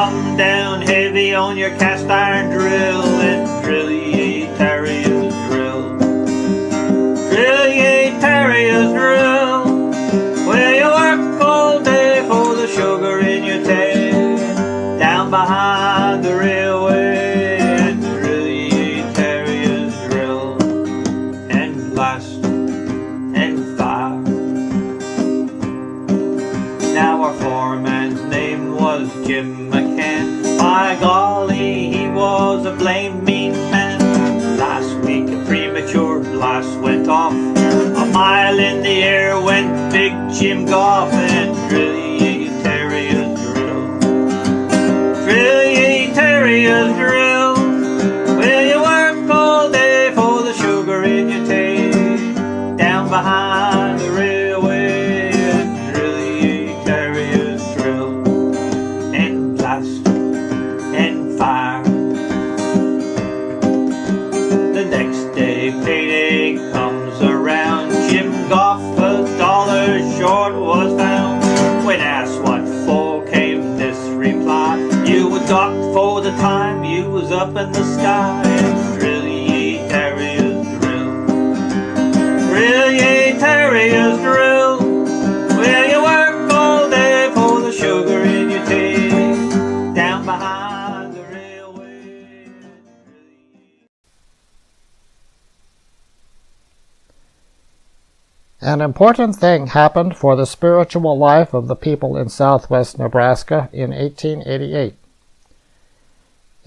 come down heavy on your cast iron drill and drill ye terriers drill. Drill ye terriers drill, where you work all day for the sugar in your tail. Down behind the railway and drill ye terriers drill, and blast and fire. Now our foreman's name was Jim McCann. By golly, he was a blame mean man. Last week a premature blast went off. A mile in the air went Big Jim Goff, and drill ye terriers drill. Drill ye terriers drill, where you work all day for the sugar in your tail. Down behind the railway and drill ye terriers drill, and blast and fire. The next day payday comes around. Jim Goff $1 short was found. When asked what for came this reply: you were docked for the time you was up in the sky. And drill ye terriers drill. Drill ye terriers drill, where you work all day for the sugar in your tail. Down behind the railway. An important thing happened for the spiritual life of the people in southwest Nebraska in 1888.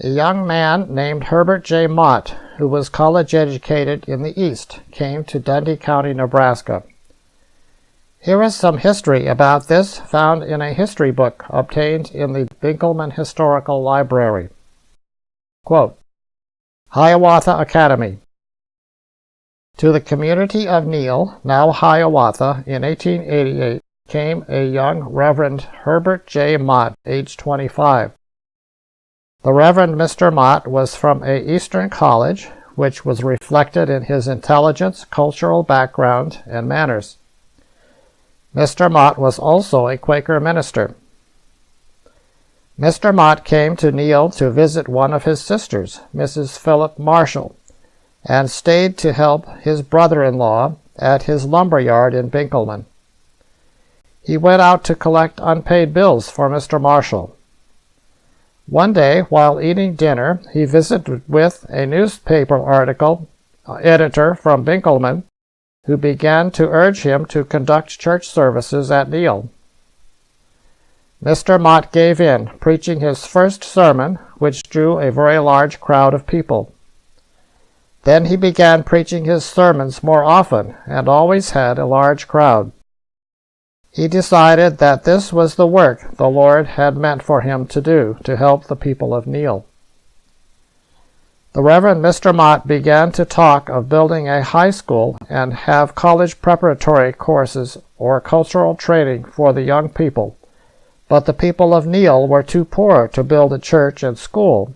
A young man named Herbert J. Mott, who was college educated in the East, came to Dundee County, Nebraska. Here is some history about this found in a history book obtained in the Binkelman Historical Library. Quote, Hiawatha Academy. To the community of Neal, now Hiawatha, in 1888 came a young Reverend Herbert J. Mott, age 25. The Reverend Mr. Mott was from a Eastern college, which was reflected in his intelligence, cultural background, and manners. Mr. Mott was also a Quaker minister. Mr. Mott came to Neal to visit one of his sisters, Mrs. Philip Marshall, and stayed to help his brother-in-law at his lumber yard in Binkelman. He went out to collect unpaid bills for Mr. Marshall. One day, while eating dinner, he visited with a newspaper article editor from Binkelman, who began to urge him to conduct church services at Neal. Mr. Mott gave in, preaching his first sermon, which drew a very large crowd of people. Then he began preaching his sermons more often, and always had a large crowd. He decided that this was the work the Lord had meant for him to do, to help the people of Neal. The Reverend Mr. Mott began to talk of building a high school and have college preparatory courses or cultural training for the young people, but the people of Neal were too poor to build a church and school,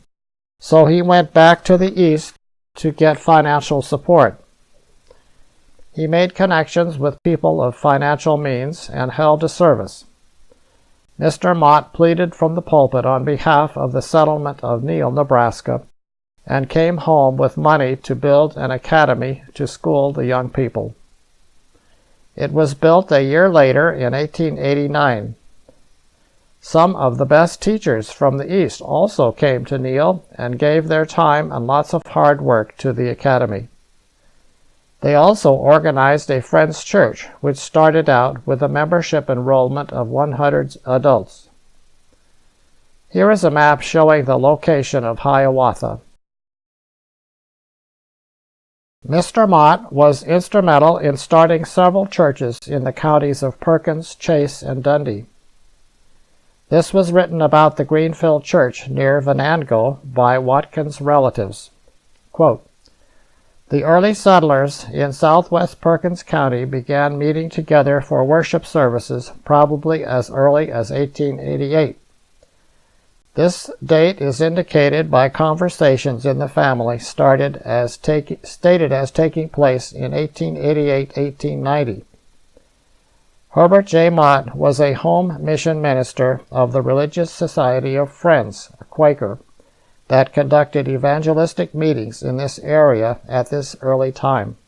so he went back to the east to get financial support. He made connections with people of financial means and held a service. Mr. Mott pleaded from the pulpit on behalf of the settlement of Neal, Nebraska, and came home with money to build an academy to school the young people. It was built a year later in 1889. Some of the best teachers from the East also came to Neal and gave their time and lots of hard work to the academy. They also organized a Friends Church, which started out with a membership enrollment of 100 adults. Here is a map showing the location of Hiawatha. Mr. Mott was instrumental in starting several churches in the counties of Perkins, Chase, and Dundee. This was written about the Greenfield Church near Venango by Watkins' relatives. Quote, the early settlers in southwest Perkins County began meeting together for worship services probably as early as 1888. This date is indicated by conversations in the family stated as taking place in 1888-1890. Herbert J. Mott was a home mission minister of the Religious Society of Friends, a Quaker, that conducted evangelistic meetings in this area at this early time.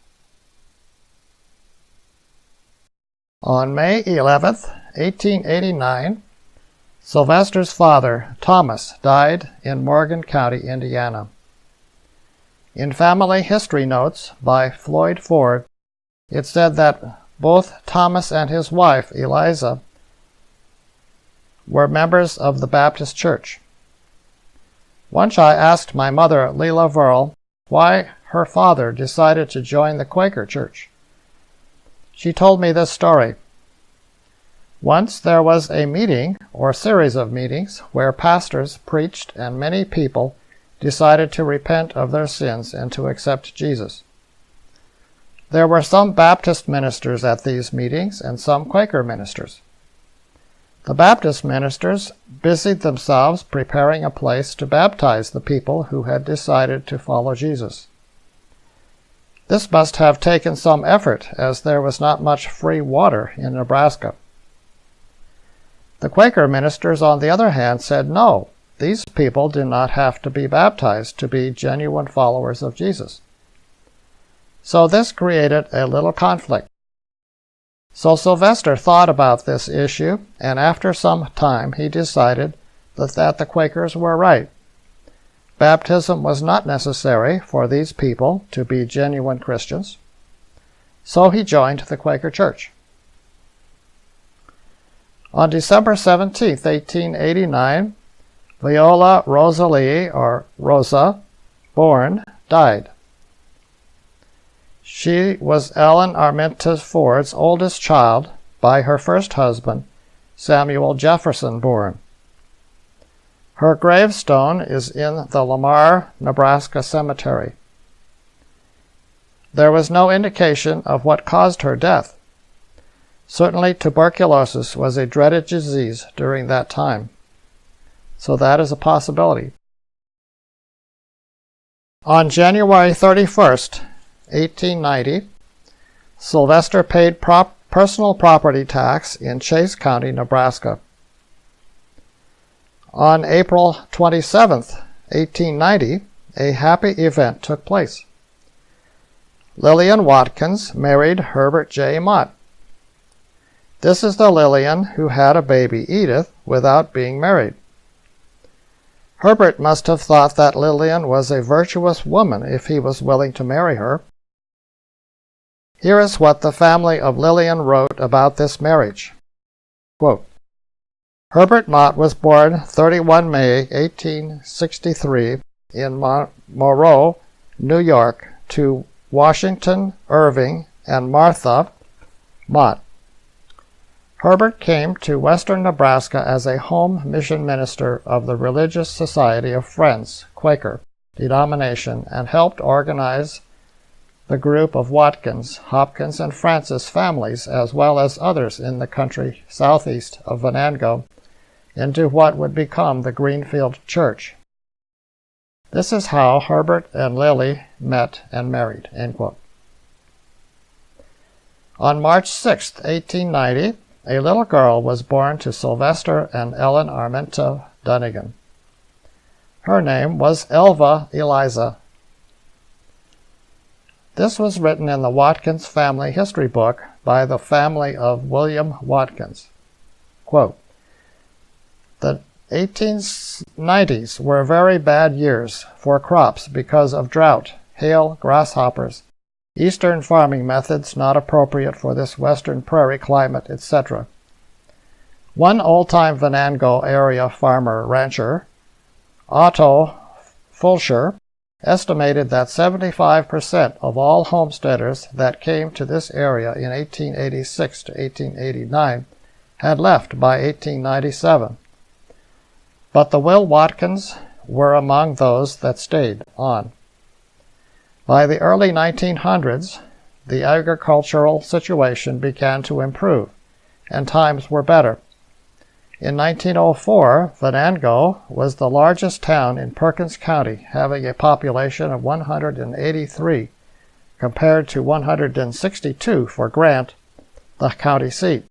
On May 11, 1889, Sylvester's father, Thomas, died in Morgan County, Indiana. In Family History Notes by Floyd Ford, it said that both Thomas and his wife, Eliza, were members of the Baptist Church. Once I asked my mother, Leela Verl, why her father decided to join the Quaker Church. She told me this story. Once there was a meeting, or series of meetings, where pastors preached and many people decided to repent of their sins and to accept Jesus. There were some Baptist ministers at these meetings and some Quaker ministers. The Baptist ministers busied themselves preparing a place to baptize the people who had decided to follow Jesus. This must have taken some effort, as there was not much free water in Nebraska. The Quaker ministers, on the other hand, said no, these people did not have to be baptized to be genuine followers of Jesus. So this created a little conflict. So Sylvester thought about this issue, and after some time he decided that the Quakers were right. Baptism was not necessary for these people to be genuine Christians. So he joined the Quaker Church. On December 17, 1889, Viola Rosalie, or Rosa, Bourne, died. She was Ellen Arminta Ford's oldest child by her first husband, Samuel Jefferson Bourne. Her gravestone is in the Lamar, Nebraska Cemetery. There was no indication of what caused her death. Certainly tuberculosis was a dreaded disease during that time. So that is a possibility. On January 31st, 1890, Sylvester paid personal property tax in Chase County, Nebraska. On April 27th, 1890, a happy event took place. Lillian Watkins married Herbert J. Mott. This is the Lillian who had a baby, Edith, without being married. Herbert must have thought that Lillian was a virtuous woman if he was willing to marry her. Here is what the family of Lillian wrote about this marriage. Quote, Herbert Mott was born 31 May 1863 in Monroe, New York, to Washington Irving and Martha Mott. Herbert came to western Nebraska as a home mission minister of the Religious Society of Friends, Quaker, denomination, and helped organize the group of Watkins, Hopkins, and Francis families, as well as others in the country southeast of Venango, into what would become the Greenfield Church. This is how Herbert and Lily met and married. End quote. On March 6, 1890, a little girl was born to Sylvester and Ellen Arminta Dunagan. Her name was Elva Eliza. This was written in the Watkins family history book by the family of William Watkins. Quote, the 1890s were very bad years for crops because of drought, hail, grasshoppers, eastern farming methods not appropriate for this western prairie climate, etc. One old-time Venango area farmer-rancher, Otto Fulcher, estimated that 75% of all homesteaders that came to this area in 1886 to 1889 had left by 1897. But the Will Watkins were among those that stayed on. By the early 1900s, the agricultural situation began to improve, and times were better. In 1904, Venango was the largest town in Perkins County, having a population of 183, compared to 162 for Grant, the county seat.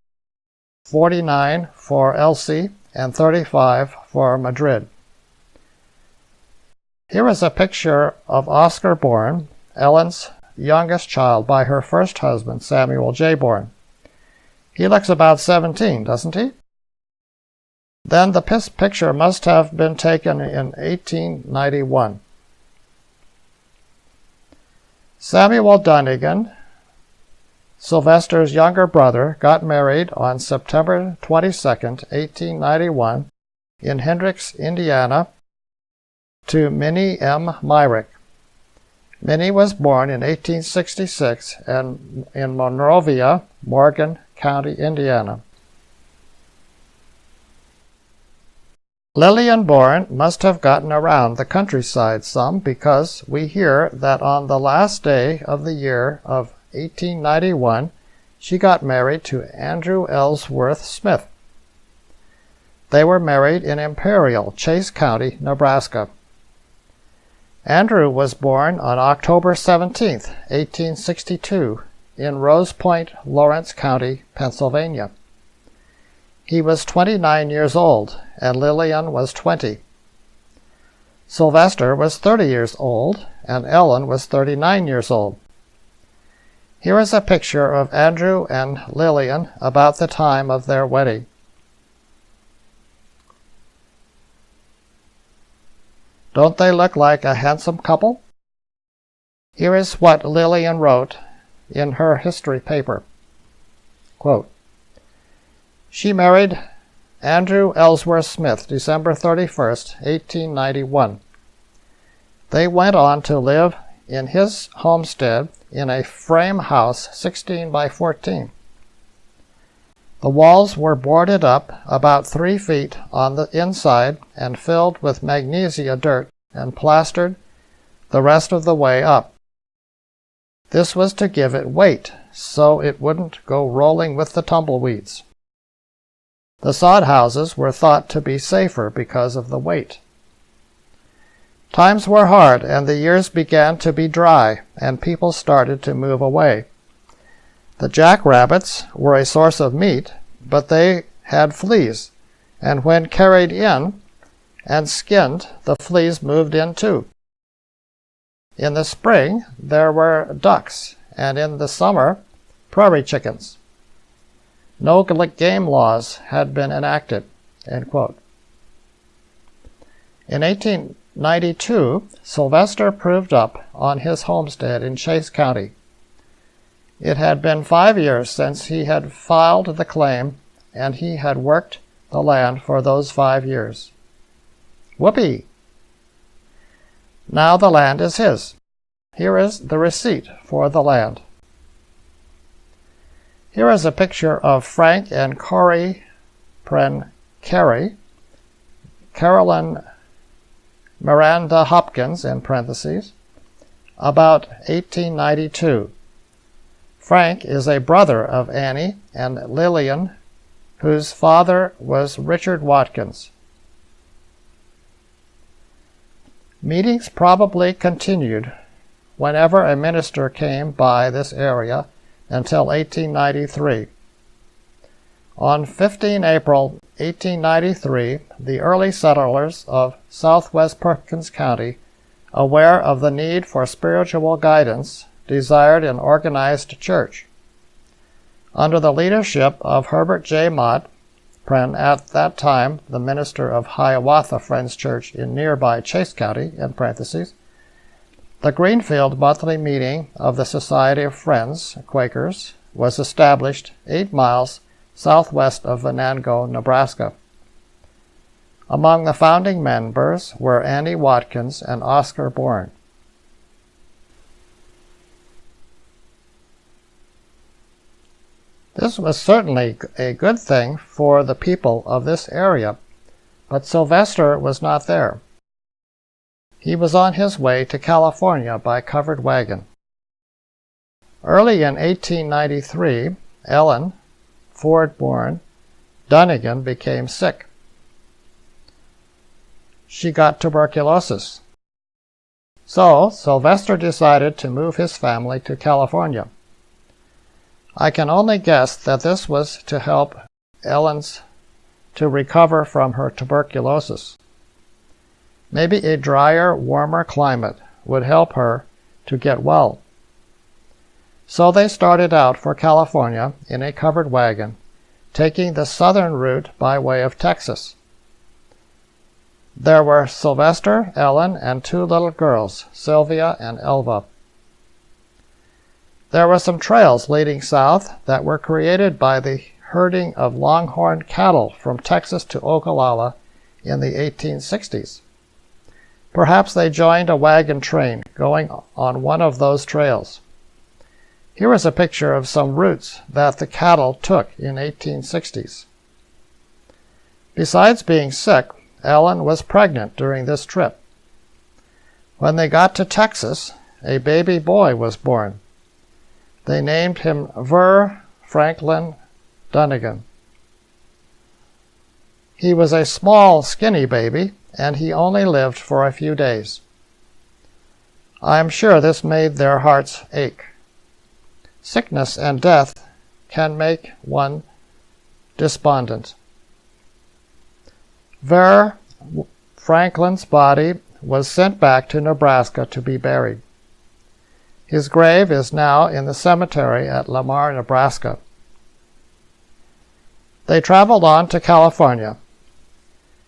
49 for Elsie, and 35 for Madrid. Here is a picture of Oscar Bourne, Ellen's youngest child by her first husband, Samuel J. Bourne. He looks about 17, doesn't he? Then the picture must have been taken in 1891. Samuel Dunagan, Sylvester's younger brother, got married on September 22, 1891, in Hendricks, Indiana, to Minnie M. Myrick. Minnie was born in 1866 and in Monrovia, Morgan County, Indiana. Lillian Bourne must have gotten around the countryside some, because we hear that on the last day of the year of 1891 she got married to Andrew Ellsworth Smith. They were married in Imperial, Chase County, Nebraska. Andrew was born on October 17, 1862, in Rose Point, Lawrence County, Pennsylvania. He was 29 years old, and Lillian was 20. Sylvester was 30 years old, and Ellen was 39 years old. Here is a picture of Andrew and Lillian about the time of their wedding. Don't they look like a handsome couple? Here is what Lillian wrote in her history paper. Quote, "She married Andrew Ellsworth Smith, December 31, 1891. They went on to live in his homestead in a frame house 16 by 14. The walls were boarded up about 3 feet on the inside and filled with magnesia dirt and plastered the rest of the way up. This was to give it weight, so it wouldn't go rolling with the tumbleweeds. The sod houses were thought to be safer because of the weight. Times were hard, and the years began to be dry, and people started to move away. The jackrabbits were a source of meat, but they had fleas, and when carried in and skinned, the fleas moved in too. In the spring, there were ducks, and in the summer, prairie chickens. No game laws had been enacted." End quote. In 1892, Sylvester proved up on his homestead in Chase County. It had been 5 years since he had filed the claim, and he had worked the land for those 5 years. Whoopee! Now the land is his. Here is the receipt for the land. Here is a picture of Frank and Corey Carey, Carolyn Miranda Hopkins, in parentheses, about 1892. Frank is a brother of Annie and Lillian, whose father was Richard Watkins. Meetings probably continued whenever a minister came by this area until 1893. On 15 April 1893, the early settlers of southwest Perkins County, aware of the need for spiritual guidance, desired an organized church. Under the leadership of Herbert J. Mott, at that time the minister of Hiawatha Friends Church in nearby Chase County, in parentheses, the Greenfield monthly meeting of the Society of Friends, Quakers, was established 8 miles southwest of Venango, Nebraska. Among the founding members were Annie Watkins and Oscar Bourne. This was certainly a good thing for the people of this area, but Sylvester was not there. He was on his way to California by covered wagon. Early in 1893, Ellen Ford Bourne Dunagan became sick. She got tuberculosis. So Sylvester decided to move his family to California. I can only guess that this was to help Ellen's to recover from her tuberculosis. Maybe a drier, warmer climate would help her to get well. So they started out for California in a covered wagon, taking the southern route by way of Texas. There were Sylvester, Ellen, and two little girls, Sylvia and Elva. There were some trails leading south that were created by the herding of longhorn cattle from Texas to Ogallala in the 1860s. Perhaps they joined a wagon train going on one of those trails. Here is a picture of some routes that the cattle took in 1860s. Besides being sick, Ellen was pregnant during this trip. When they got to Texas, a baby boy was born. They named him Ver Franklin Dunagan. He was a small, skinny baby, and he only lived for a few days. I am sure this made their hearts ache. Sickness and death can make one despondent. Ver Franklin's body was sent back to Nebraska to be buried. His grave is now in the cemetery at Lamar, Nebraska. They traveled on to California.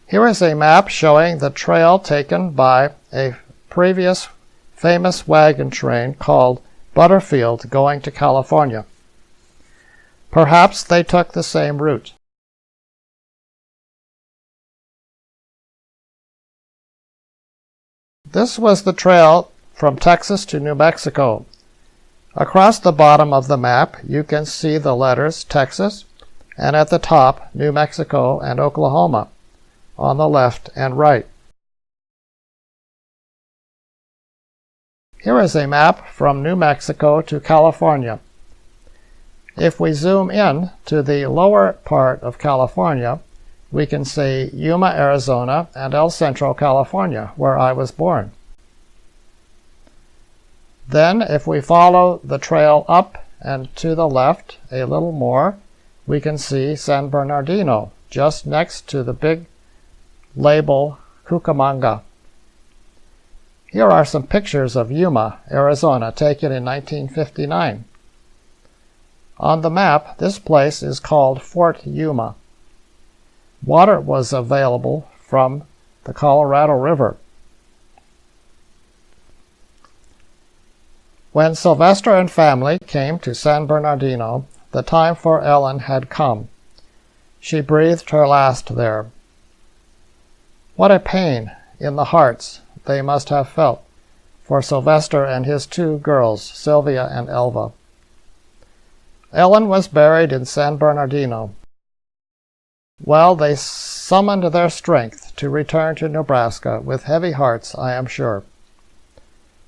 Here is a map showing the trail taken by a previous famous wagon train called Butterfield going to California. Perhaps they took the same route. This was the trail from Texas to New Mexico. Across the bottom of the map, you can see the letters Texas, and at the top, New Mexico and Oklahoma, on the left and right. Here is a map from New Mexico to California. If we zoom in to the lower part of California, we can see Yuma, Arizona, and El Centro, California, where I was born. Then, if we follow the trail up and to the left a little more, we can see San Bernardino, just next to the big label Cucamonga. Here are some pictures of Yuma, Arizona, taken in 1959. On the map, this place is called Fort Yuma. Water was available from the Colorado River. When Sylvester and family came to San Bernardino, the time for Ellen had come. She breathed her last there. What a pain in the hearts they must have felt for Sylvester and his two girls, Sylvia and Elva. Ellen was buried in San Bernardino. Well, they summoned their strength to return to Nebraska with heavy hearts, I am sure.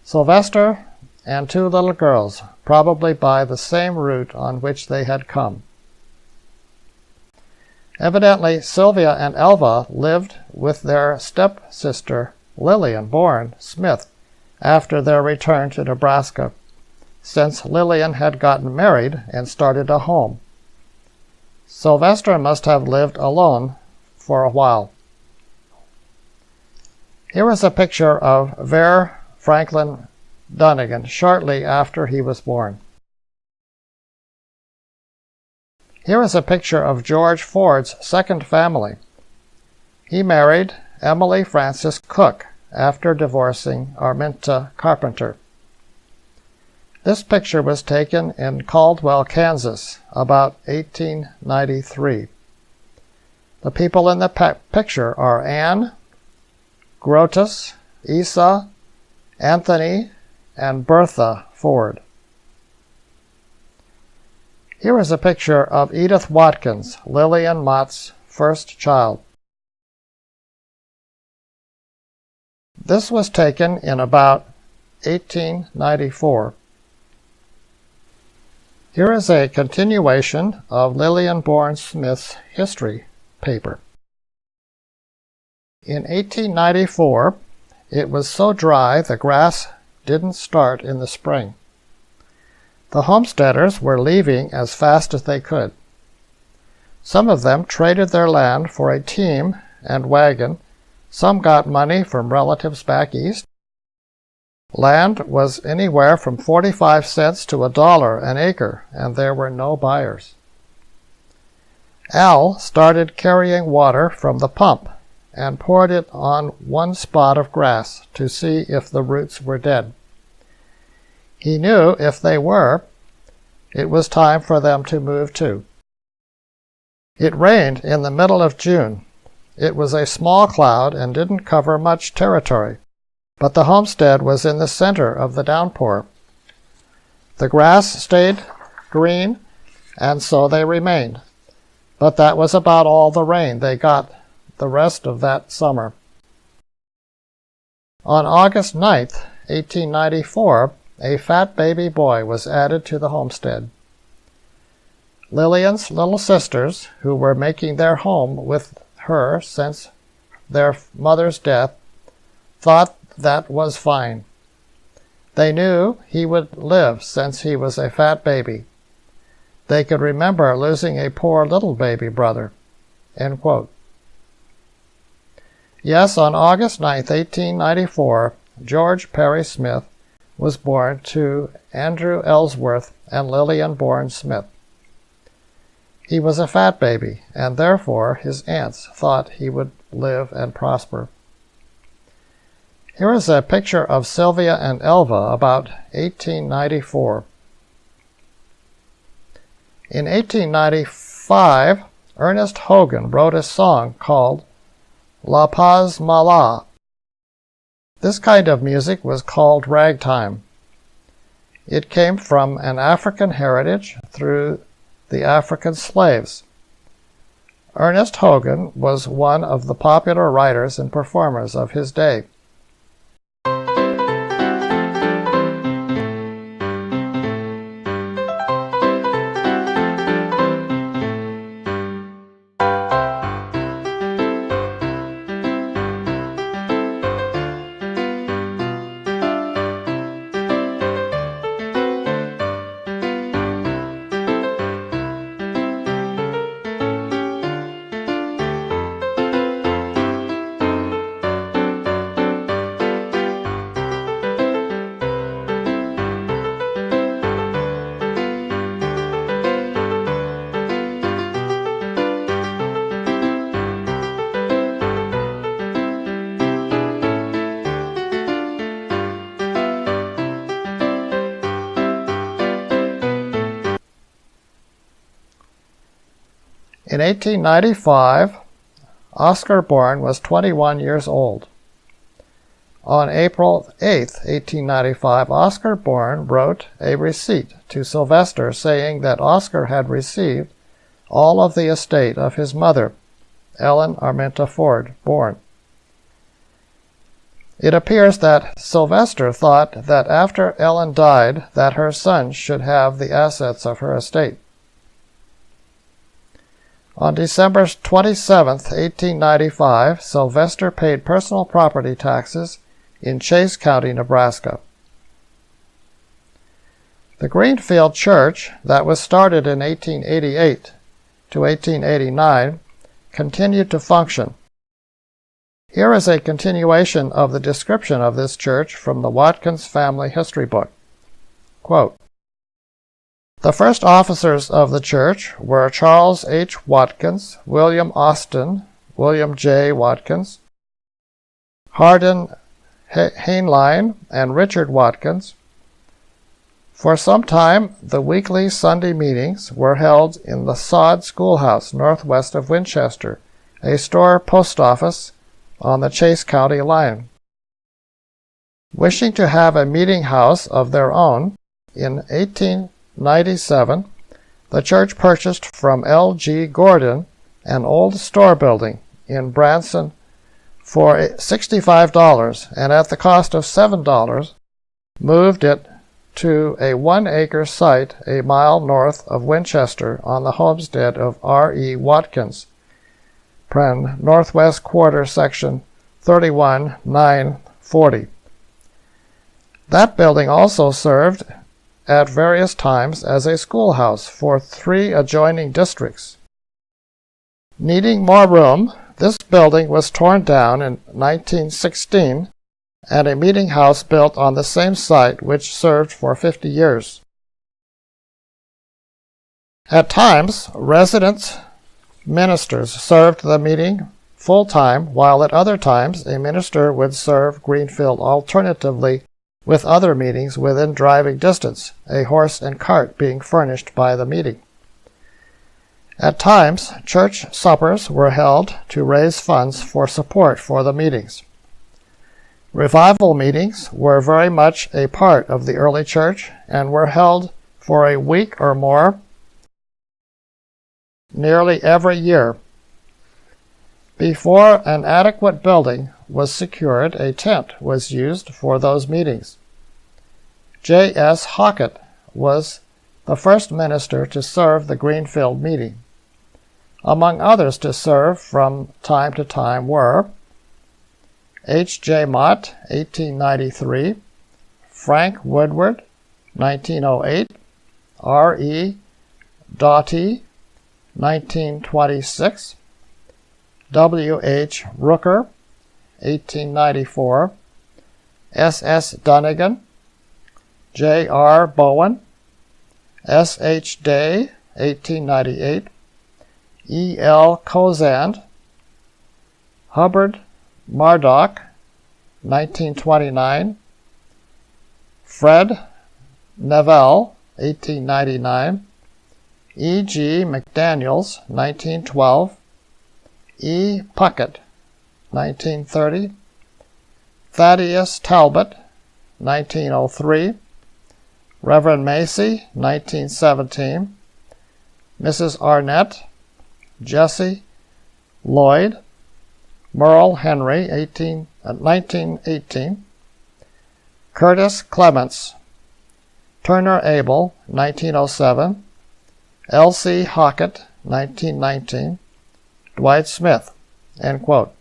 Sylvester and two little girls, probably by the same route on which they had come. Evidently, Sylvia and Elva lived with their stepsister, Lillian, born Smith, after their return to Nebraska, since Lillian had gotten married and started a home. Sylvester must have lived alone for a while. Here is a picture of Ver Franklin Dunagan shortly after he was born. Here is a picture of George Ford's second family. He married Emily Frances Cook after divorcing Arminta Carpenter. This picture was taken in Caldwell, Kansas, about 1893. The people in the picture are Anne, Grotus, Isa, Anthony, and Bertha Ford. Here is a picture of Edith Watkins, Lillian Mott's first child. This was taken in about 1894. Here is a continuation of Lillian Bourne Smith's history paper. In 1894, it was so dry the grass didn't start in the spring. The homesteaders were leaving as fast as they could. Some of them traded their land for a team and wagon. Some got money from relatives back east. Land was anywhere from 45 cents to $1 an acre, and there were no buyers. Al started carrying water from the pump and poured it on one spot of grass to see if the roots were dead. He knew if they were, it was time for them to move too. It rained in the middle of June. It was a small cloud and didn't cover much territory, but the homestead was in the center of the downpour. The grass stayed green, and so they remained. But that was about all the rain they got the rest of that summer. On August 9th, 1894, a fat baby boy was added to the homestead. Lillian's little sisters, who were making their home with her since their mother's death, thought that was fine. They knew he would live since he was a fat baby. They could remember losing a poor little baby brother." End quote. Yes, on August 9, 1894, George Perry Smith was born to Andrew Ellsworth and Lillian Bourne Smith. He was a fat baby, and therefore his aunts thought he would live and prosper. Here is a picture of Sylvia and Elva about 1894. In 1895, Ernest Hogan wrote a song called La Paz Mala. This kind of music was called ragtime. It came from an African heritage through the African slaves. Ernest Hogan was one of the popular writers and performers of his day. In 1895, Oscar Bourne was 21 years old. On April 8, 1895, Oscar Bourne wrote a receipt to Sylvester saying that Oscar had received all of the estate of his mother, Ellen Arminta Ford Bourne. It appears that Sylvester thought that after Ellen died that her son should have the assets of her estate. On December 27, 1895, Sylvester paid personal property taxes in Chase County, Nebraska. The Greenfield Church, that was started in 1888 to 1889, continued to function. Here is a continuation of the description of this church from the Watkins Family History Book. Quote, "The first officers of the church were Charles H. Watkins, William Austin, William J. Watkins, Hardin Hainline, and Richard Watkins. For some time, the weekly Sunday meetings were held in the Sod Schoolhouse northwest of Winchester, a store post office on the Chase County line. Wishing to have a meeting house of their own, in 1897, the church purchased from L. G. Gordon an old store building in Branson for $65, and at the cost of $7, moved it to a 1-acre site a mile north of Winchester on the homestead of R. E. Watkins, Northwest Quarter, Section 31-940. That building also served at various times as a schoolhouse for 3 adjoining districts. Needing more room, this building was torn down in 1916 and a meeting house built on the same site which served for 50 years. At times, resident ministers served the meeting full-time, while at other times a minister would serve Greenfield alternatively with other meetings within driving distance, a horse and cart being furnished by the meeting. At times, church suppers were held to raise funds for support for the meetings. Revival meetings were very much a part of the early church and were held for a week or more nearly every year. Before an adequate building was secured, a tent was used for those meetings. J.S. Hockett was the first minister to serve the Greenfield meeting. Among others to serve from time to time were H.J. Mott, 1893, Frank Woodward, 1908, R.E. Doughty, 1926, W.H. Rooker, 1894, S.S. Dunagan, J.R. Bowen, S.H. Day, 1898, E.L. Kozand, Hubbard Murdoch, 1929, Fred Neville, 1899, E.G. McDaniels, 1912, E. Puckett, 1930, Thaddeus Talbot, 1903, Reverend Macy, 1917, Mrs. Arnett, Jesse Lloyd, Merle Henry, 1918, Curtis Clements, Turner Abel, 1907, L.C. Hockett, 1919, Dwight Smith, end quote.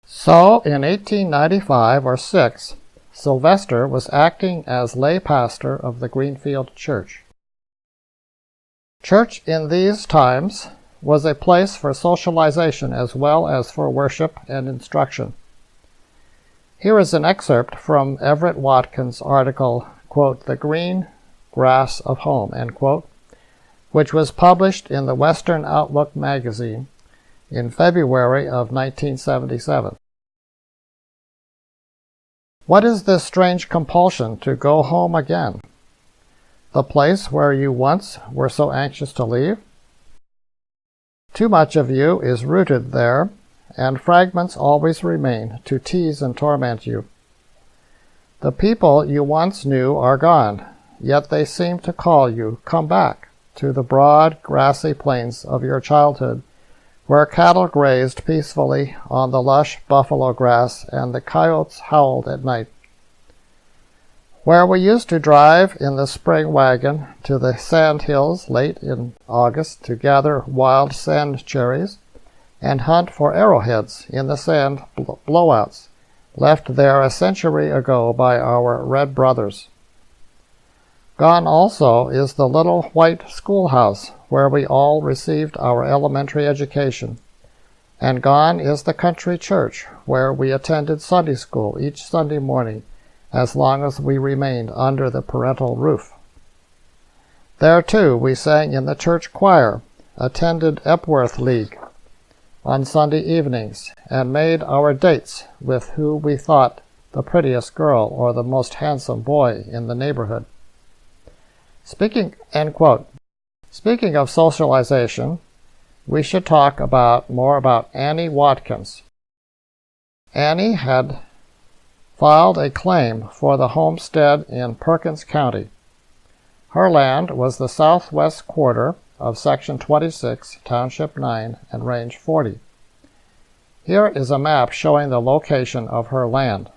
So, in 1895 or 6, Sylvester was acting as lay pastor of the Greenfield Church. Church in these times was a place for socialization as well as for worship and instruction. Here is an excerpt from Everett Watkins' article, quote, "The Green Grass of Home," end quote, which was published in the Western Outlook magazine in February of 1977. What is this strange compulsion to go home again? The place where you once were so anxious to leave? Too much of you is rooted there, and fragments always remain to tease and torment you. The people you once knew are gone, yet they seem to call you, "Come back," to the broad, grassy plains of your childhood, where cattle grazed peacefully on the lush buffalo grass and the coyotes howled at night. Where we used to drive in the spring wagon to the sand hills late in August to gather wild sand cherries and hunt for arrowheads in the sand blowouts left there a century ago by our red brothers. Gone also is the little white schoolhouse where we all received our elementary education, and gone is the country church where we attended Sunday school each Sunday morning as long as we remained under the parental roof. There, too, we sang in the church choir, attended Epworth League on Sunday evenings, and made our dates with who we thought the prettiest girl or the most handsome boy in the neighborhood. End quote. Speaking of socialization, we should talk more about Annie Watkins. Annie had filed a claim for the homestead in Perkins County. Her land was the southwest quarter of Section 26, Township 9, and Range 40. Here is a map showing the location of her land.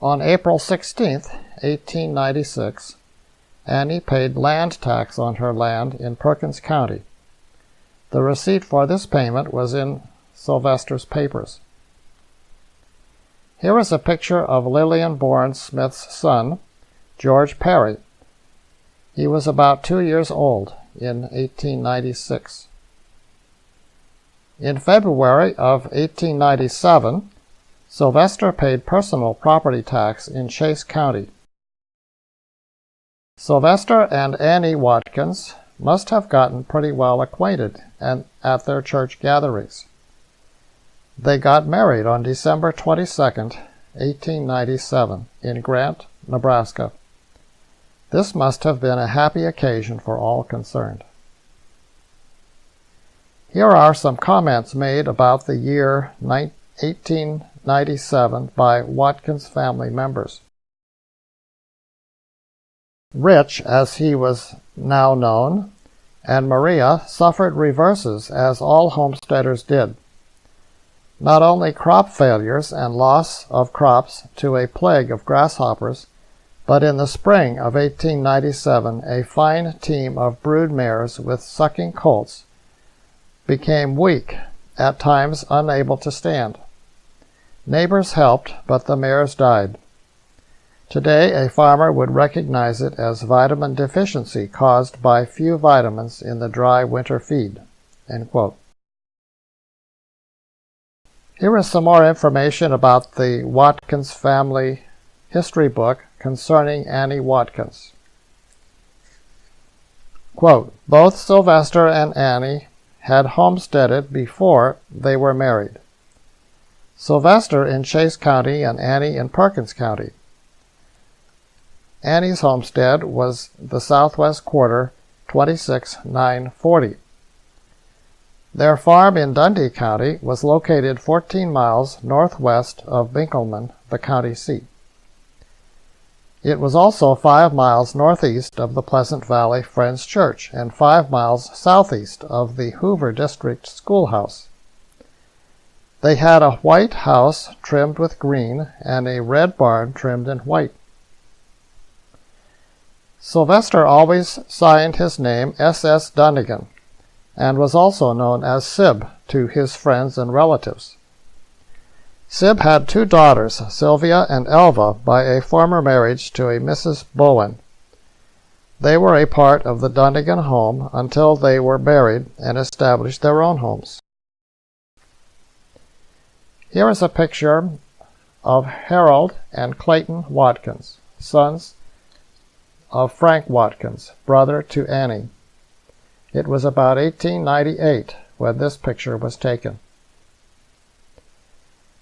On April 16, 1896, Annie paid land tax on her land in Perkins County. The receipt for this payment was in Sylvester's papers. Here is a picture of Lillian Bourne Smith's son, George Perry, He was about 2 years old in 1896. In February of 1897, Sylvester paid personal property tax in Chase County. Sylvester and Annie Watkins must have gotten pretty well acquainted at their church gatherings. They got married on December 22, 1897, in Grant, Nebraska. This must have been a happy occasion for all concerned. Here are some comments made about the year 1897 by Watkins family members. Rich, as he was now known, and Maria suffered reverses as all homesteaders did. Not only crop failures and loss of crops to a plague of grasshoppers, but in the spring of 1897 a fine team of brood mares with sucking colts became weak, at times unable to stand. Neighbors helped, but the mares died. Today, a farmer would recognize it as vitamin deficiency caused by few vitamins in the dry winter feed." End quote. Here is some more information about the Watkins family history book concerning Annie Watkins. Quote, "Both Sylvester and Annie had homesteaded before they were married. Sylvester in Chase County and Annie in Perkins County. Annie's homestead was the southwest quarter, 26,940. Their farm in Dundee County was located 14 miles northwest of Binkleman, the county seat. It was also 5 miles northeast of the Pleasant Valley Friends Church and 5 miles southeast of the Hoover District Schoolhouse. They had a white house trimmed with green and a red barn trimmed in white. Sylvester always signed his name S.S. Dunagan and was also known as Sib to his friends and relatives. Sib had 2 daughters, Sylvia and Elva, by a former marriage to a Mrs. Bowen. They were a part of the Dunagan home until they were married and established their own homes. Here is a picture of Harold and Clayton Watkins, sons of Frank Watkins, brother to Annie. It was about 1898 when this picture was taken.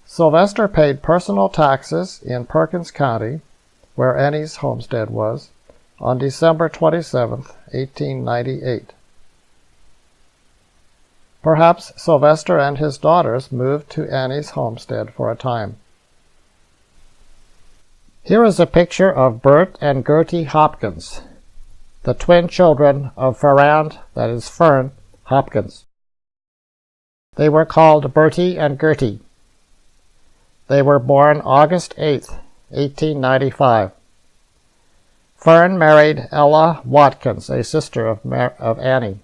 Sylvester paid personal taxes in Perkins County, where Annie's homestead was, on December 27, 1898. Perhaps Sylvester and his daughters moved to Annie's homestead for a time. Here is a picture of Bert and Gertie Hopkins, the twin children of Fern Hopkins. They were called Bertie and Gertie. They were born August 8, 1895. Fern married Ella Watkins, a sister of Annie.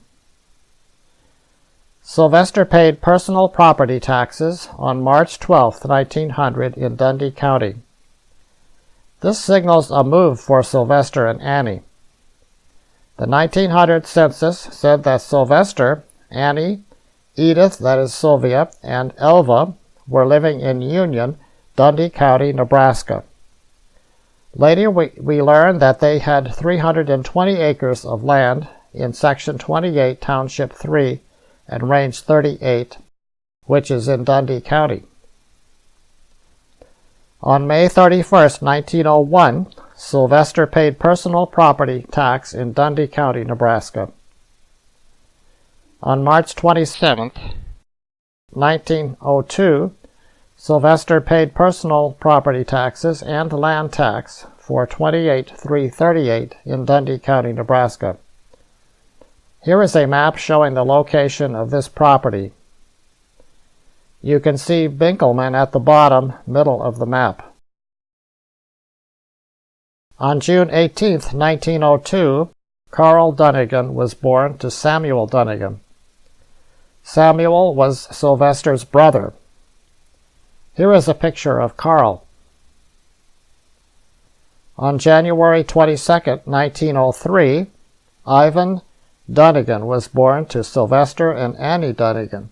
Sylvester paid personal property taxes on March 12, 1900 in Dundee County. This signals a move for Sylvester and Annie. The 1900 census said that Sylvester, Annie, Edith, that is Sylvia, and Elva were living in Union, Dundee County, Nebraska. Later we learned that they had 320 acres of land in Section 28, Township 3, and Range 38, which is in Dundee County. On May 31, 1901, Sylvester paid personal property tax in Dundee County, Nebraska. On March 27, 1902, Sylvester paid personal property taxes and land tax for 28,338 in Dundee County, Nebraska. Here is a map showing the location of this property. You can see Binkleman at the bottom middle of the map. On June 18, 1902, Carl Dunagan was born to Samuel Dunagan. Samuel was Sylvester's brother. Here is a picture of Carl. On January 22, 1903, Ivan Dunagan was born to Sylvester and Annie Dunagan.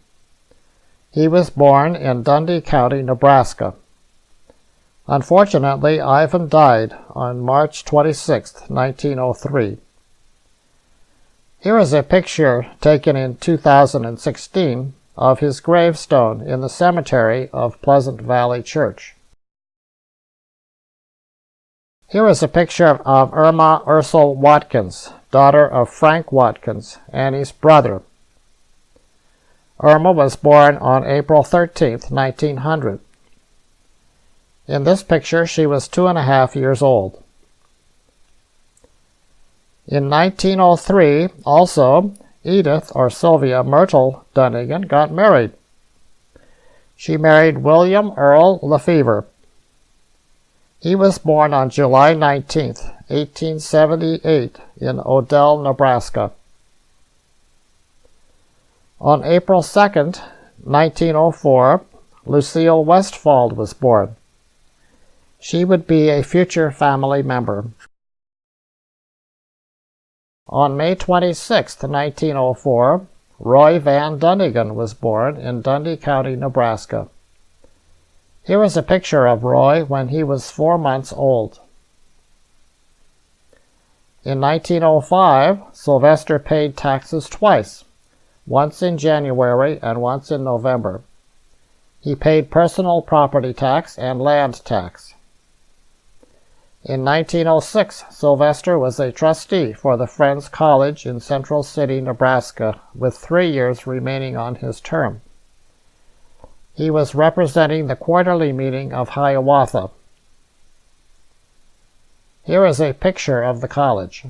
He was born in Dundee County, Nebraska. Unfortunately, Ivan died on March 26, 1903. Here is a picture taken in 2016 of his gravestone in the cemetery of Pleasant Valley Church. Here is a picture of Irma Ursel Watkins, daughter of Frank Watkins, Annie's brother. Irma was born on April 13, 1900. In this picture, she was 2.5 years old. In 1903, also, Edith or Sylvia Myrtle Dunagan got married. She married William Earl Lefevre. He was born on July 19, 1878, in Odell, Nebraska. On April 2, 1904, Lucille Westfald was born. She would be a future family member. On May 26, 1904, Roy Van Dunagan was born in Dundee County, Nebraska. Here is a picture of Roy when he was 4 months old. In 1905, Sylvester paid taxes twice, once in January and once in November. He paid personal property tax and land tax. In 1906, Sylvester was a trustee for the Friends College in Central City, Nebraska, with 3 years remaining on his term. He was representing the quarterly meeting of Hiawatha. Here is a picture of the college.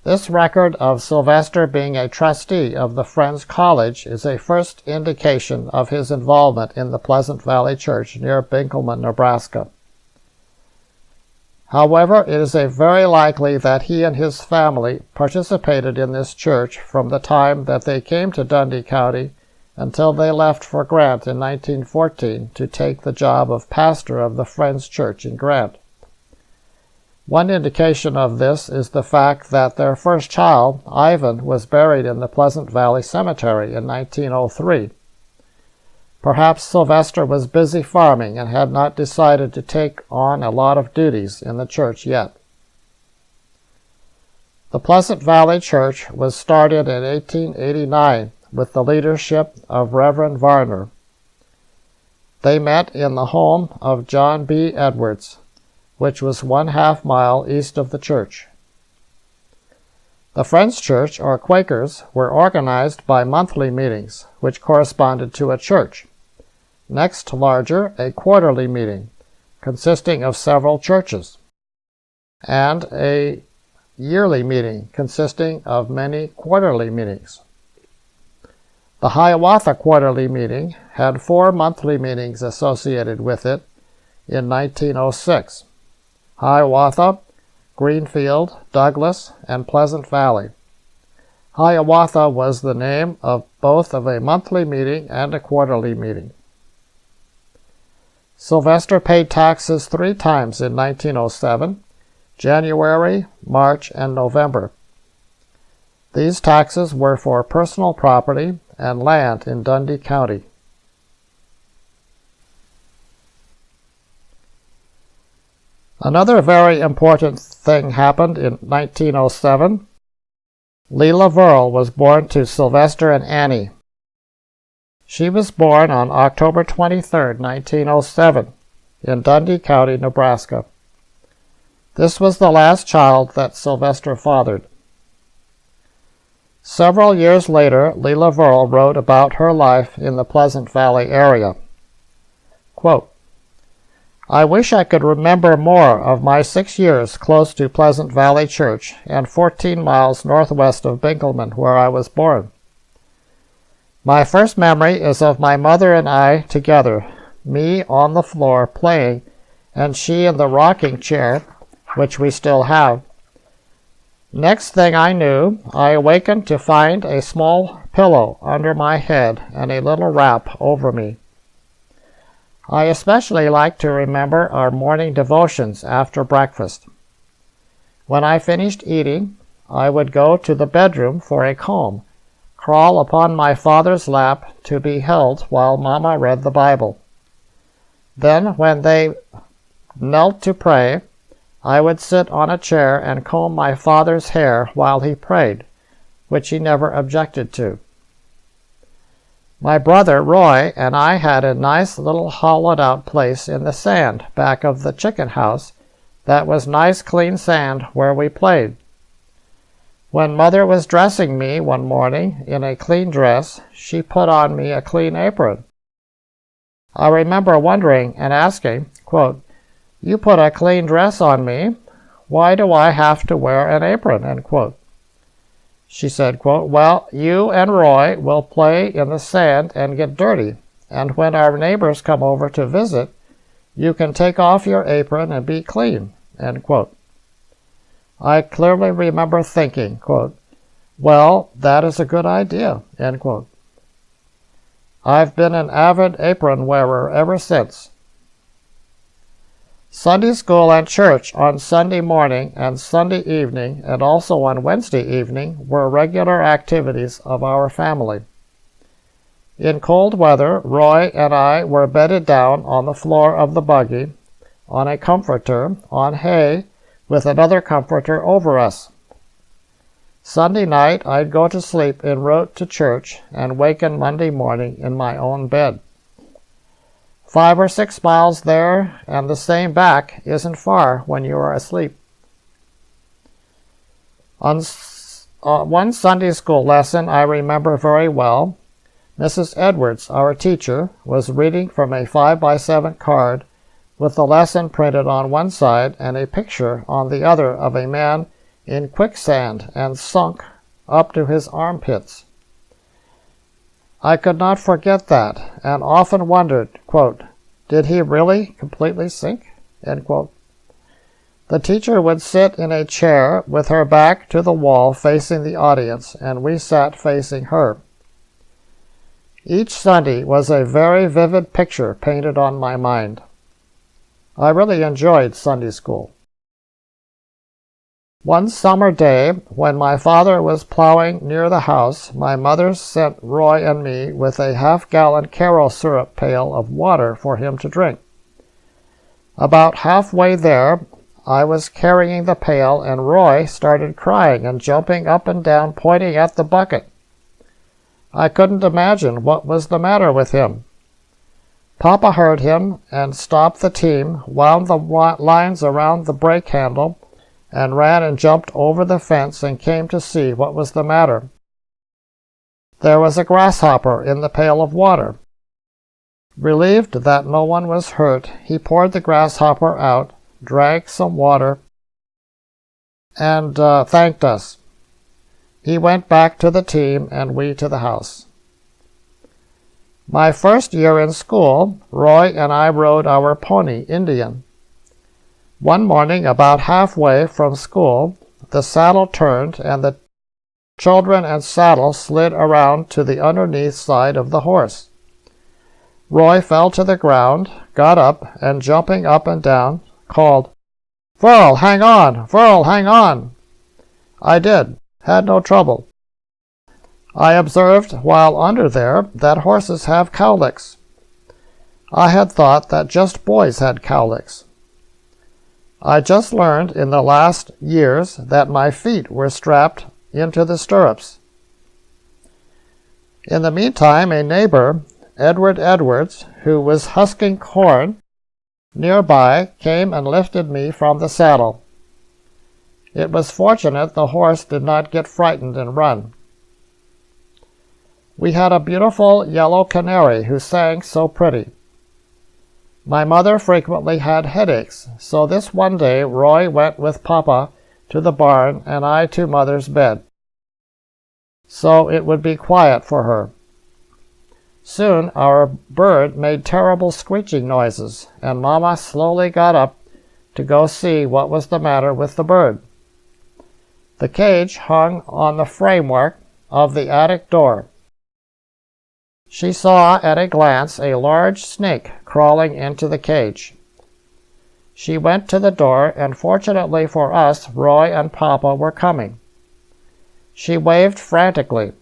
This record of Sylvester being a trustee of the Friends College is a first indication of his involvement in the Pleasant Valley Church near Binkleman, Nebraska. However, it is very likely that he and his family participated in this church from the time that they came to Dundee County until they left for Grant in 1914 to take the job of pastor of the Friends Church in Grant. One indication of this is the fact that their first child, Ivan, was buried in the Pleasant Valley Cemetery in 1903. Perhaps Sylvester was busy farming and had not decided to take on a lot of duties in the church yet. The Pleasant Valley Church was started in 1889 with the leadership of Reverend Varner. They met in the home of John B. Edwards, which was 1/2 mile east of the church. The Friends Church, or Quakers, were organized by monthly meetings, which corresponded to a church. Next larger, a quarterly meeting, consisting of several churches, and a yearly meeting consisting of many quarterly meetings. The Hiawatha quarterly meeting had 4 monthly meetings associated with it in 1906. Hiawatha, Greenfield, Douglas, and Pleasant Valley. Hiawatha was the name of both of a monthly meeting and a quarterly meeting. Sylvester paid taxes 3 times in 1907, January, March, and November. These taxes were for personal property and land in Dundee County. Another very important thing happened in 1907. Leela Verl was born to Sylvester and Annie. She was born on October 23, 1907, in Dundee County, Nebraska. This was the last child that Sylvester fathered. Several years later, Leela Verl wrote about her life in the Pleasant Valley area. Quote, "I wish I could remember more of my 6 years close to Pleasant Valley Church and 14 miles northwest of Binkleman, where I was born. My first memory is of my mother and I together, me on the floor playing, and she in the rocking chair, which we still have. Next thing I knew, I awakened to find a small pillow under my head and a little wrap over me. I especially like to remember our morning devotions after breakfast. When I finished eating, I would go to the bedroom for a comb, crawl upon my father's lap to be held while Mama read the Bible. Then, when they knelt to pray, I would sit on a chair and comb my father's hair while he prayed, which he never objected to. My brother Roy and I had a nice little hollowed-out place in the sand back of the chicken house that was nice clean sand where we played. When Mother was dressing me one morning in a clean dress, she put on me a clean apron. I remember wondering and asking, quote, "You put a clean dress on me. Why do I have to wear an apron?" End quote. She said, quote, "Well, you and Roy will play in the sand and get dirty, and when our neighbors come over to visit, you can take off your apron and be clean." End quote. I clearly remember thinking, quote, "Well, that is a good idea." End quote. I've been an avid apron wearer ever since. Sunday school and church on Sunday morning and Sunday evening and also on Wednesday evening were regular activities of our family. In cold weather, Roy and I were bedded down on the floor of the buggy, on a comforter, on hay, with another comforter over us. Sunday night I'd go to sleep en route to church and waken Monday morning in my own bed. 5 or 6 miles there and the same back isn't far when you are asleep. On one Sunday school lesson I remember very well, Mrs. Edwards, our teacher, was reading from a 5x7 card with the lesson printed on one side and a picture on the other of a man in quicksand and sunk up to his armpits. I could not forget that, and often wondered, quote, "Did he really completely sink?" End quote. The teacher would sit in a chair with her back to the wall facing the audience, and we sat facing her. Each Sunday was a very vivid picture painted on my mind. I really enjoyed Sunday school. One summer day, when my father was plowing near the house, my mother sent Roy and me with a half-gallon Caro syrup pail of water for him to drink. About halfway there, I was carrying the pail, and Roy started crying and jumping up and down, pointing at the bucket. I couldn't imagine what was the matter with him. Papa heard him and stopped the team, wound the lines around the brake handle, and ran and jumped over the fence and came to see what was the matter. There was a grasshopper in the pail of water. Relieved that no one was hurt, he poured the grasshopper out, drank some water, and thanked us. He went back to the team and we to the house. My first year in school, Roy and I rode our pony, Indian. One morning, about halfway from school, the saddle turned and the children and saddle slid around to the underneath side of the horse. Roy fell to the ground, got up, and jumping up and down, called, "Verl, hang on! Verl, hang on!" I did, had no trouble. I observed while under there that horses have cowlicks. I had thought that just boys had cowlicks. I just learned in the last years that my feet were strapped into the stirrups. In the meantime, a neighbor, Edward Edwards, who was husking corn nearby, came and lifted me from the saddle. It was fortunate the horse did not get frightened and run. We had a beautiful yellow canary who sang so pretty. My mother frequently had headaches, so this one day Roy went with Papa to the barn and I to Mother's bed, so it would be quiet for her. Soon our bird made terrible screeching noises, and Mama slowly got up to go see what was the matter with the bird. The cage hung on the framework of the attic door. She saw at a glance a large snake crawling into the cage. She went to the door, and fortunately for us, Roy and Papa were coming. She waved frantically.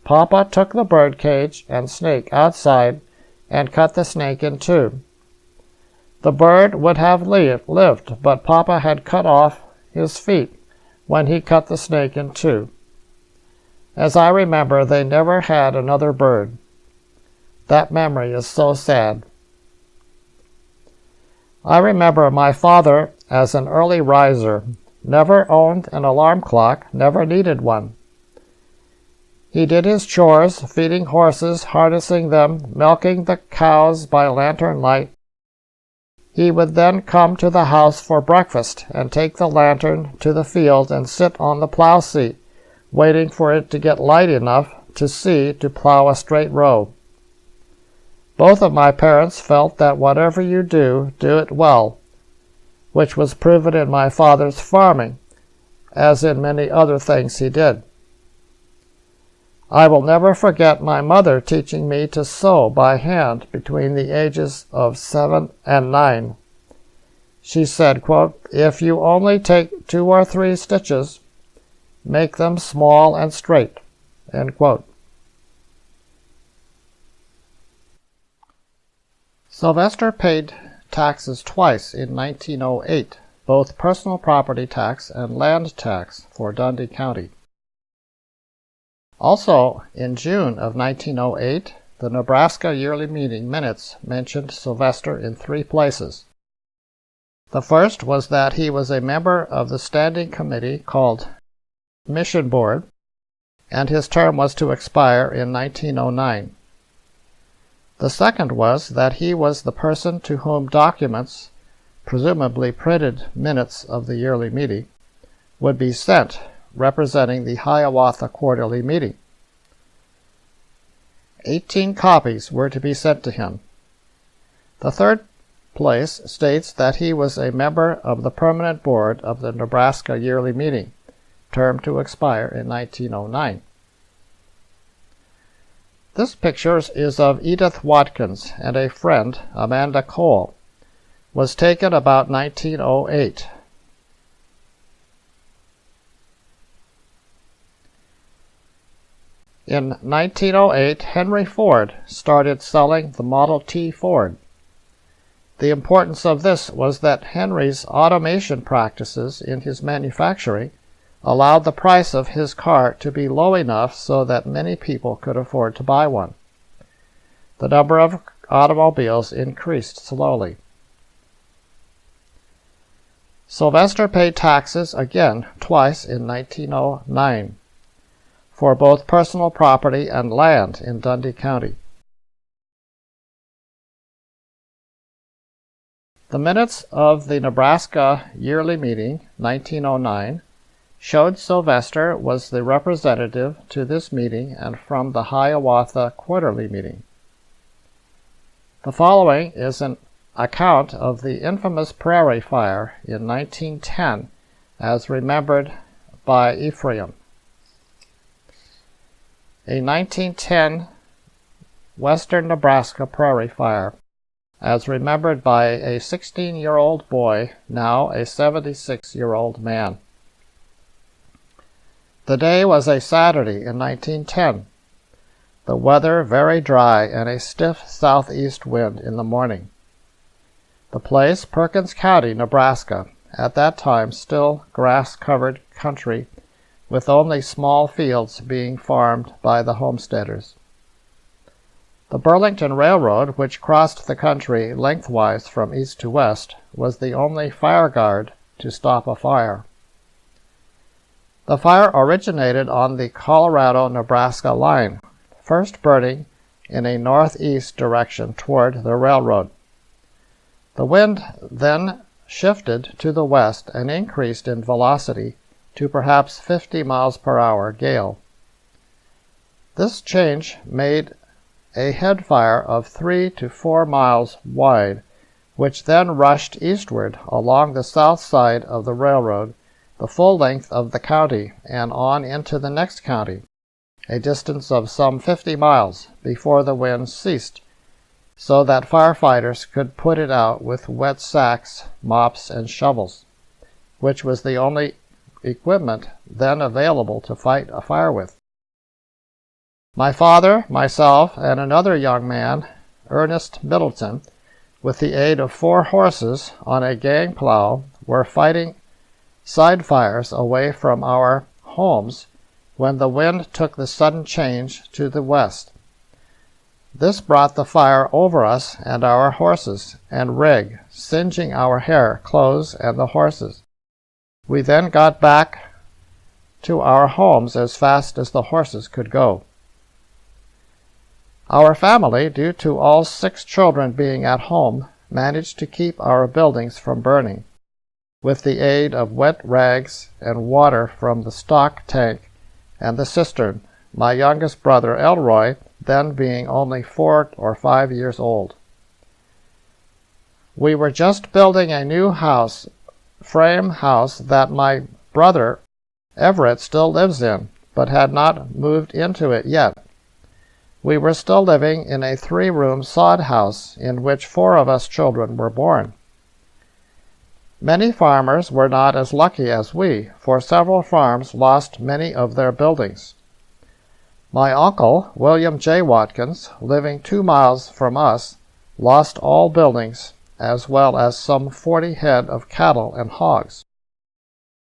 Papa took the birdcage and snake outside and cut the snake in two. The bird would have lived, but Papa had cut off his feet when he cut the snake in two. As I remember, they never had another bird. That memory is so sad. I remember my father as an early riser, never owned an alarm clock, never needed one. He did his chores, feeding horses, harnessing them, milking the cows by lantern light. He would then come to the house for breakfast and take the lantern to the field and sit on the plow seat, waiting for it to get light enough to see to plow a straight row. Both of my parents felt that whatever you do it well, which was proven in my father's farming, as in many other things he did. I will never forget my mother teaching me to sew by hand between the ages of 7 and 9. She said, quote, "If you only take 2 or 3 stitches, make them small and straight." End quote. Sylvester paid taxes twice in 1908, both personal property tax and land tax for Dundee County. Also, in June of 1908, the Nebraska Yearly Meeting minutes mentioned Sylvester in 3 places. The first was that he was a member of the standing committee called Mission Board, and his term was to expire in 1909. The second was that he was the person to whom documents, presumably printed minutes of the yearly meeting, would be sent, representing the Hiawatha Quarterly Meeting. 18 copies were to be sent to him. The third place states that he was a member of the permanent board of the Nebraska Yearly Meeting, term to expire in 1909. This picture is of Edith Watkins and a friend, Amanda Cole, was taken about 1908. In 1908, Henry Ford started selling the Model T Ford. The importance of this was that Henry's automation practices in his manufacturing allowed the price of his car to be low enough so that many people could afford to buy one. The number of automobiles increased slowly. Sylvester paid taxes again twice in 1909 for both personal property and land in Dundee County. The minutes of the Nebraska Yearly Meeting, 1909, showed Sylvester was the representative to this meeting and from the Hiawatha Quarterly Meeting. The following is an account of the infamous Prairie Fire in 1910 as remembered by Ephraim. A 1910 Western Nebraska Prairie Fire, as remembered by a 16-year-old boy, now a 76-year-old man. The day was a Saturday in 1910. The weather very dry and a stiff southeast wind in the morning. The place, Perkins County, Nebraska, at that time still grass-covered country with only small fields being farmed by the homesteaders. The Burlington Railroad, which crossed the country lengthwise from east to west, was the only fire guard to stop a fire. The fire originated on the Colorado-Nebraska line, first burning in a northeast direction toward the railroad. The wind then shifted to the west and increased in velocity to perhaps 50 miles per hour gale. This change made a head fire of 3 to 4 miles wide, which then rushed eastward along the south side of the railroad the full length of the county and on into the next county, a distance of some 50 miles before the wind ceased, so that firefighters could put it out with wet sacks, mops, and shovels, which was the only equipment then available to fight a fire with. My father, myself, and another young man, Ernest Middleton, with the aid of 4 horses on a gang plow, were fighting side fires away from our homes when the wind took the sudden change to the west. This brought the fire over us and our horses and rig, singeing our hair, clothes, and the horses. We then got back to our homes as fast as the horses could go. Our family, due to all 6 children being at home, managed to keep our buildings from burning, with the aid of wet rags and water from the stock tank and the cistern, my youngest brother Elroy then being only 4 or 5 years old. We were just building a new frame house that my brother Everett still lives in, but had not moved into it yet. We were still living in a 3-room sod house in which 4 of us children were born. Many farmers were not as lucky as we, for several farms lost many of their buildings. My uncle, William J. Watkins, living 2 miles from us, lost all buildings, as well as some 40 head of cattle and hogs.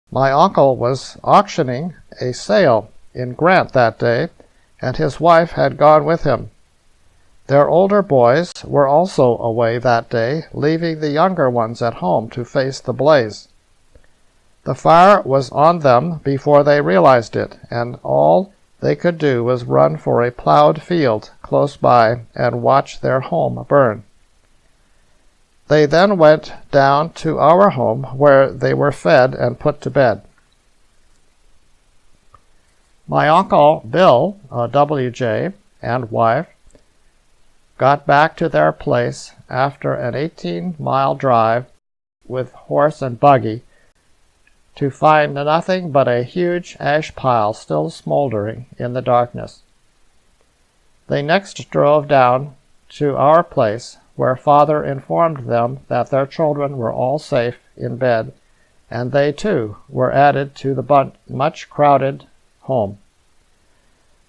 My uncle was auctioning a sale in Grant that day, and his wife had gone with him. Their older boys were also away that day, leaving the younger ones at home to face the blaze. The fire was on them before they realized it, and all they could do was run for a plowed field close by and watch their home burn. They then went down to our home, where they were fed and put to bed. My uncle Bill, W.J., and wife got back to their place after an 18-mile drive with horse and buggy to find nothing but a huge ash pile still smoldering in the darkness. They next drove down to our place, where Father informed them that their children were all safe in bed, and they too were added to the much crowded home.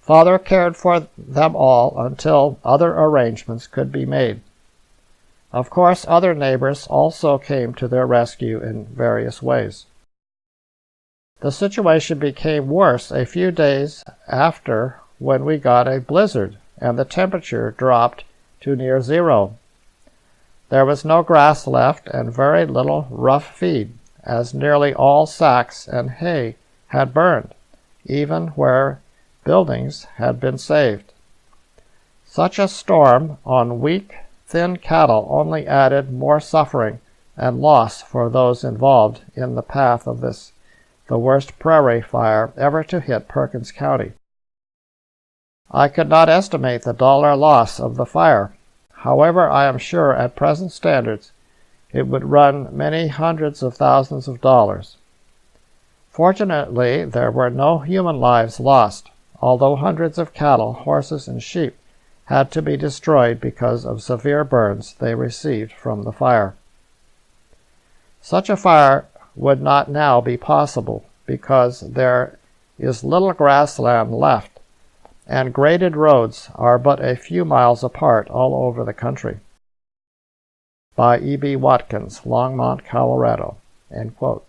Father cared for them all until other arrangements could be made. Of course, other neighbors also came to their rescue in various ways. The situation became worse a few days after, when we got a blizzard and the temperature dropped to near 0. There was no grass left and very little rough feed, as nearly all sacks and hay had burned, even where buildings had been saved. Such a storm on weak, thin cattle only added more suffering and loss for those involved in the path of this, the worst prairie fire ever to hit Perkins County. I could not estimate the dollar loss of the fire. However, I am sure at present standards it would run many hundreds of thousands of dollars. Fortunately, there were no human lives lost, although hundreds of cattle, horses, and sheep had to be destroyed because of severe burns they received from the fire. Such a fire would not now be possible, because there is little grassland left, and graded roads are but a few miles apart all over the country. By E.B. Watkins, Longmont, Colorado. End quote.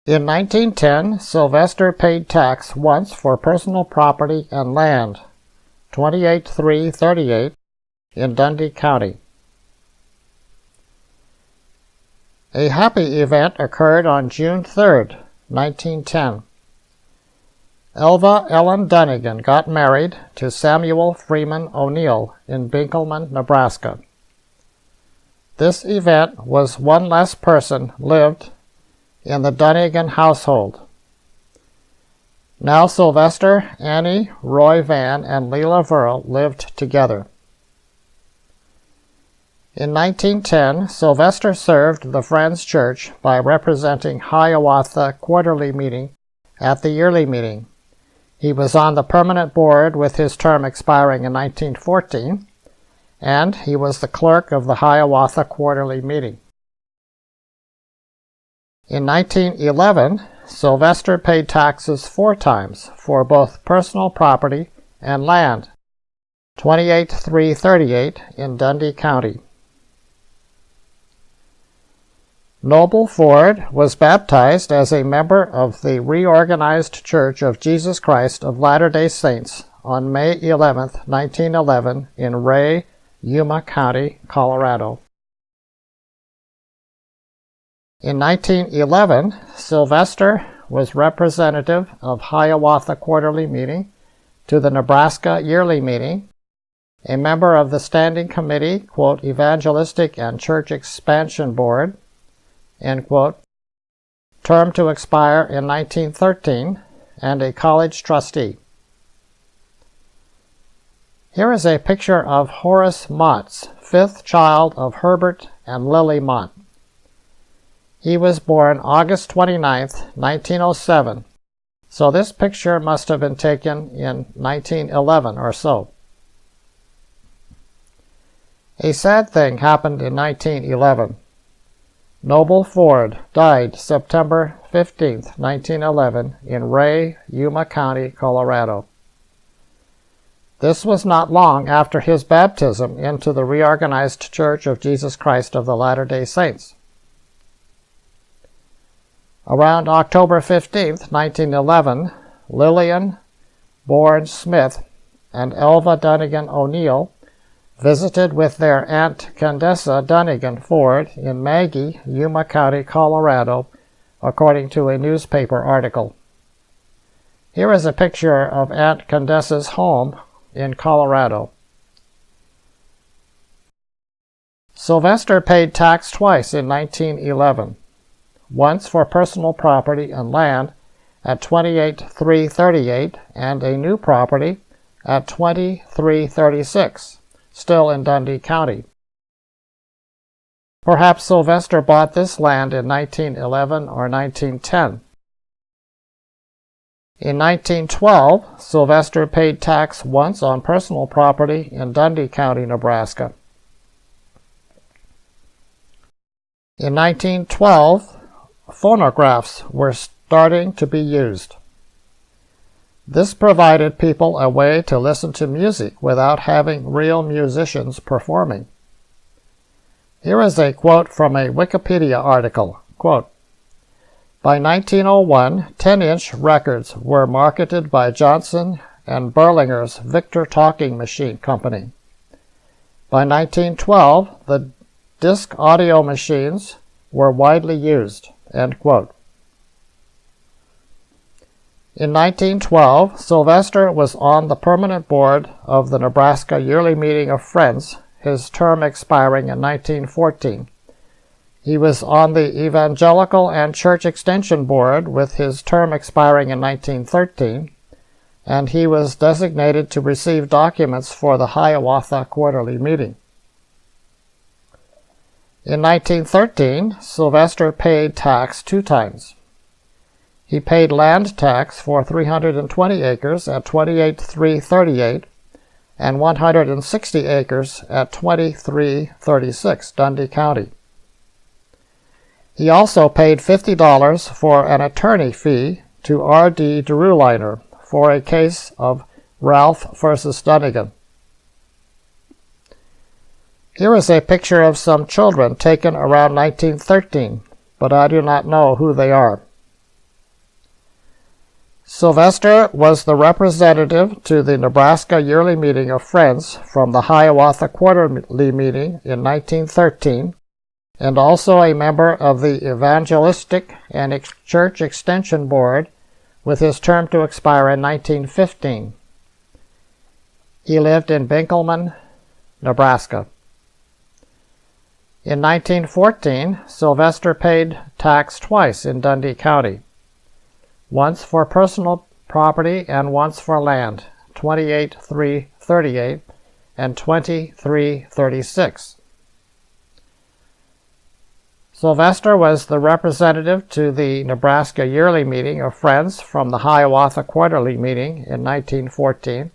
In 1910, Sylvester paid tax once for personal property and land, 28,338, in Dundee County. A happy event occurred on June 3, 1910. Elva Ellen Dunagan got married to Samuel Freeman O'Neill in Binkleman, Nebraska. This event was one less person lived in the Dunagan household. Now Sylvester, Annie, Roy Van, and Leela Verl lived together. In 1910, Sylvester served the Friends Church by representing Hiawatha Quarterly Meeting at the yearly meeting. He was on the permanent board with his term expiring in 1914, and he was the clerk of the Hiawatha Quarterly Meeting. In 1911, Sylvester paid taxes 4 times for both personal property and land, 28,338 in Dundee County. Noble Ford was baptized as a member of the Reorganized Church of Jesus Christ of Latter-day Saints on May 11, 1911 in Ray, Yuma County, Colorado. In 1911, Sylvester was representative of Hiawatha Quarterly Meeting to the Nebraska Yearly Meeting, a member of the Standing Committee, quote, Evangelistic and Church Expansion Board, end quote, term to expire in 1913, and a college trustee. Here is a picture of Horace Mott's 5th child of Herbert and Lily Mott. He was born August 29, 1907, so this picture must have been taken in 1911 or so. A sad thing happened in 1911. Noble Ford died September 15, 1911, in Ray, Yuma County, Colorado. This was not long after his baptism into the Reorganized Church of Jesus Christ of the Latter-day Saints. Around October 15, 1911, Lillian Bourne Smith and Elva Dunagan O'Neill visited with their Aunt Candessa Dunagan Ford in Maggie, Yuma County, Colorado, according to a newspaper article. Here is a picture of Aunt Candessa's home in Colorado. Sylvester paid tax twice in 1911, once for personal property and land at 28,338 and a new property at 2336. Still in Dundee County. Perhaps Sylvester bought this land in 1911 or 1910. In 1912, Sylvester paid tax once on personal property in Dundee County, Nebraska. In 1912, phonographs were starting to be used. This provided people a way to listen to music without having real musicians performing. Here is a quote from a Wikipedia article, quote, by 1901, 10-inch records were marketed by Johnson and Berlinger's Victor Talking Machine Company. By 1912, the disc audio machines were widely used, end quote. In 1912, Sylvester was on the permanent board of the Nebraska Yearly Meeting of Friends, his term expiring in 1914. He was on the Evangelical and Church Extension Board with his term expiring in 1913, and he was designated to receive documents for the Hiawatha Quarterly Meeting. In 1913, Sylvester paid tax 2 times. He paid land tax for 320 acres at 28,338 and 160 acres at 2336, Dundee County. He also paid $50 for an attorney fee to R.D. Deruliner for a case of Ralph versus Dunagan. Here is a picture of some children taken around 1913, but I do not know who they are. Sylvester was the representative to the Nebraska Yearly Meeting of Friends from the Hiawatha Quarterly Meeting in 1913, and also a member of the Evangelistic and Church Extension Board with his term to expire in 1915. He lived in Binkelman, Nebraska. In 1914, Sylvester paid tax twice in Dundee County, once for personal property and once for land, 28,338 and 2336. Sylvester was the representative to the Nebraska Yearly Meeting of Friends from the Hiawatha Quarterly Meeting in 1914,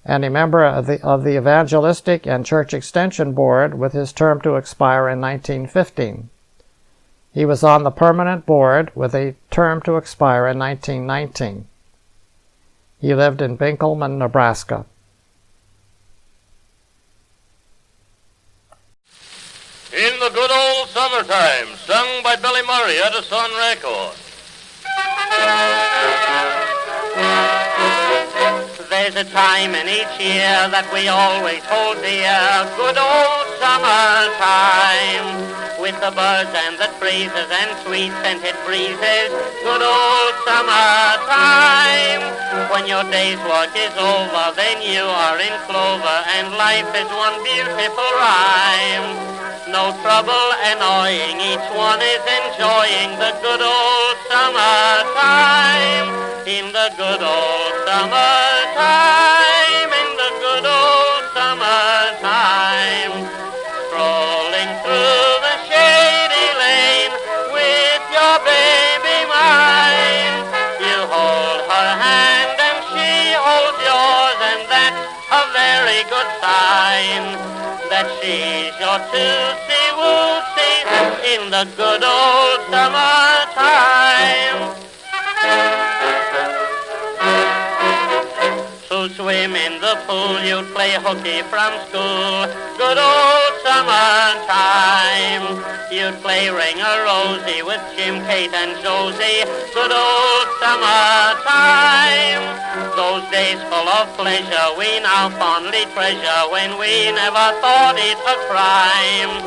and a member of the Evangelistic and Church Extension Board with his term to expire in 1915. He was on the Permanent Board with a term to expire in 1919. He lived in Binkleman, Nebraska. In the Good Old Summertime, sung by Billy Murray at a Sun record. There's a time in each year that we always hold dear, good old summertime. With the birds and the breezes and sweet-scented breezes, good old summertime. When your day's work is over, then you are in clover, and life is one beautiful rhyme. No trouble annoying, each one is enjoying the good old summertime. In the good old summertime, in the good old summertime. Strolling through the shady lane with your baby mine. You hold her hand and she holds yours, and that's a very good sign that she's your tootsie-wootsie in the good old summertime. To swim in the pool, you'd play hooky from school, good old summertime. You'd play ring-a-rosy with Jim, Kate, and Josie, good old summertime. Those days full of pleasure we now fondly treasure, when we never thought it a crime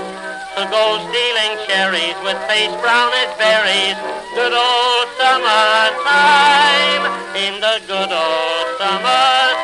to go stealing cherries with face brown as berries, good old summertime, in the good old summertime.